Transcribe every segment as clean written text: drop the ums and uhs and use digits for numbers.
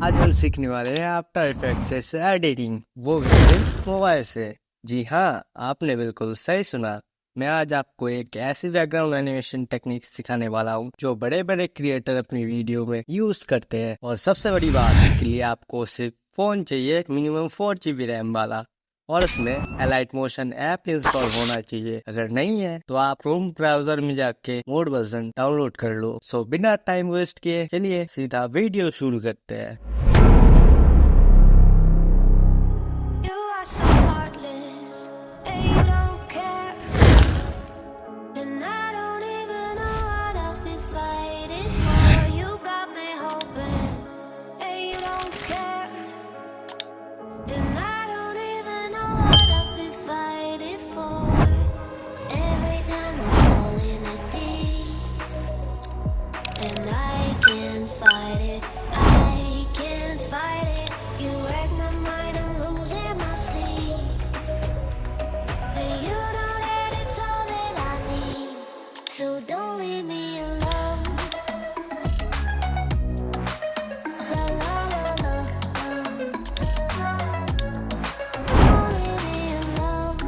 आज हम सीखने वाले हैं आफ्टर इफेक्ट्स से एडिटिंग, वो भी सिर्फ मोबाइल से। जी हाँ, आपने बिल्कुल सही सुना। मैं आज आपको एक ऐसी बैकग्राउंड एनिमेशन टेक्निक सिखाने वाला हूँ जो बड़े बड़े क्रिएटर अपनी वीडियो में यूज करते हैं। और सबसे बड़ी बात, इसके लिए आपको सिर्फ फोन चाहिए, मिनिमम 4 GB रैम वाला, और उसमें अलाइट मोशन ऐप इंस्टॉल होना चाहिए। अगर नहीं है तो आप क्रोम ब्राउजर में जाके मोड वर्जन डाउनलोड कर लो। सो बिना टाइम वेस्ट किए चलिए सीधा वीडियो शुरू करते हैं। You are so heartless, and you don't care. And I don't even know what I've been fighting for. You got me hoping, and you don't care. And I don't even know what I've been fighting for. Every time I fall in a deep, and I can't fight it. I can't fight it. You wreck my mind, I'm losing my sleep. And you know that it's all that I need. So don't leave me alone. La la la la. Don't leave me alone.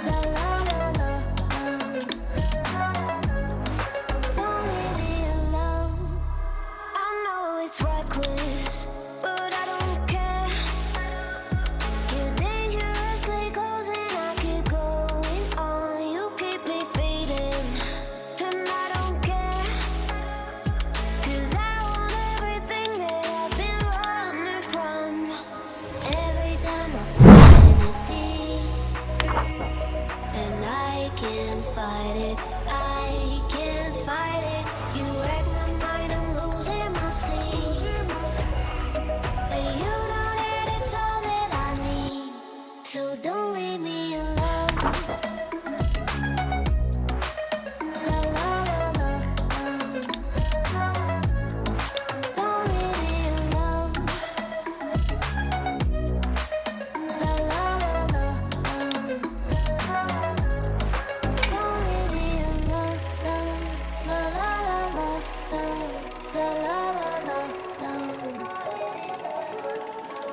La la la la. Don't leave me alone. I know it's reckless, but I don't care. You're dangerously close and I keep going on. You keep me fading, and I don't care. 'Cause I want everything that I've been running from. Every time I fall in it deep, and I can't fight it. I can't fight it. You wreck my mind, I'm losing my sleep. And you know that it's all that I need. So don't leave me alone. La la la la la. Don't leave me alone. La la la la la. Don't leave me alone. La la la la la. La la la la la.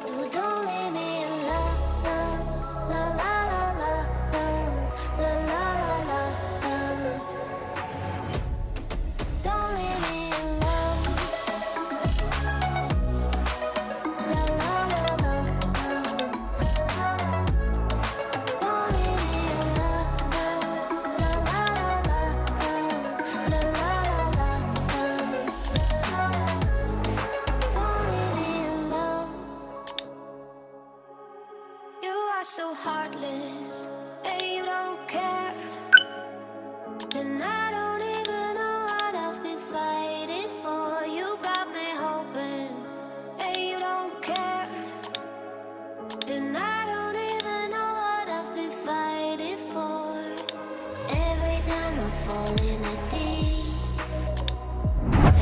You don't leave me alone. La la la la la. La la la la la. Don't leave me alone. La la la la la. Don't leave me alone. La la la la la. La la la la la. Don't leave me alone. You are so heartless, and you don't care. And I don't even know what I've been fighting for. You got me hoping, and you don't care. And I don't even know what I've been fighting for. Every time I fall in a deep,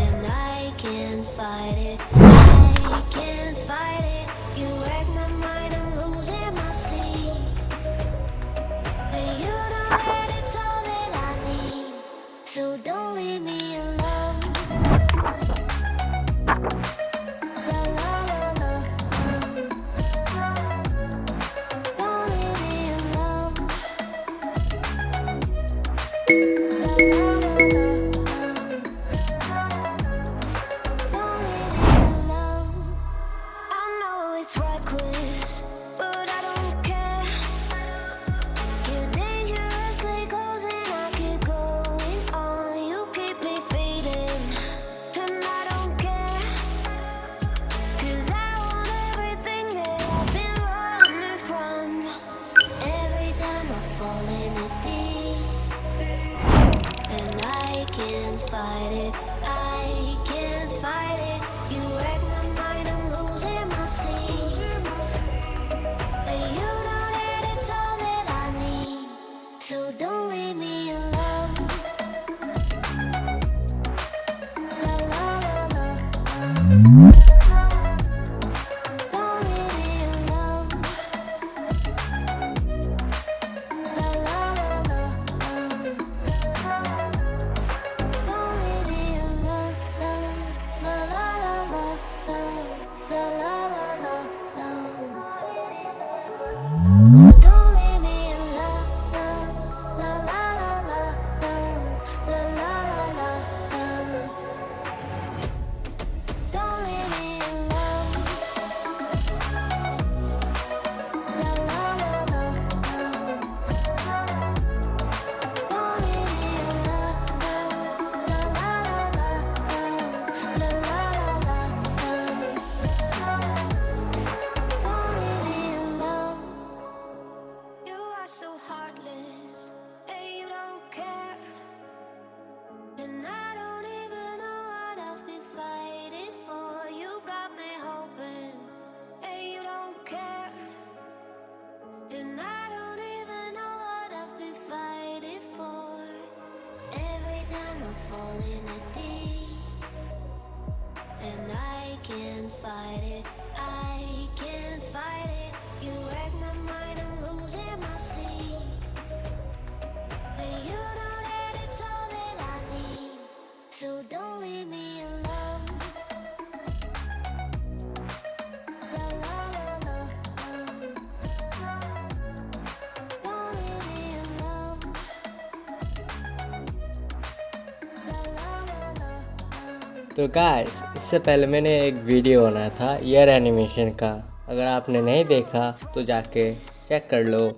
and I can't fight it. I can't fight it. You wreck my mind, I'm losing my sleep. And you know that it's all that I need. So don't leave me alone. La la la la la. Don't leave me alone. La la la la la. Don't leave me alone. I know it's reckless, but I don't care. You're dangerously close and I keep going on. You keep me fading, and I don't care. 'Cause I want everything that I've been running from. Every time I fall in it deep, and I can't fight it. I can't fight it. You wreck my mind, I'm losing my sleep. And you know that it's all that I need. So don't leave me alone. La la la la la. Don't leave me alone. La la la la la. Don't leave me alone. La la la la la. Wanna be alone. You are so heartless, and you don't care. And I don't even know what I've been fighting for. You got me hoping, and you don't care. And I don't even know what I've been fighting for. Every time I fall in a deep, and I can't fight it, I can't fight it. You wreck my mind, I'm losing my sleep. And you know that it's all that I need, so don't leave me alone. La la la la la. Don't leave me alone. La la la la la. तो guys, इससे पहले मैंने एक video बनाया था year animation का। अगर आपने नहीं देखा तो जाके चेक कर लो।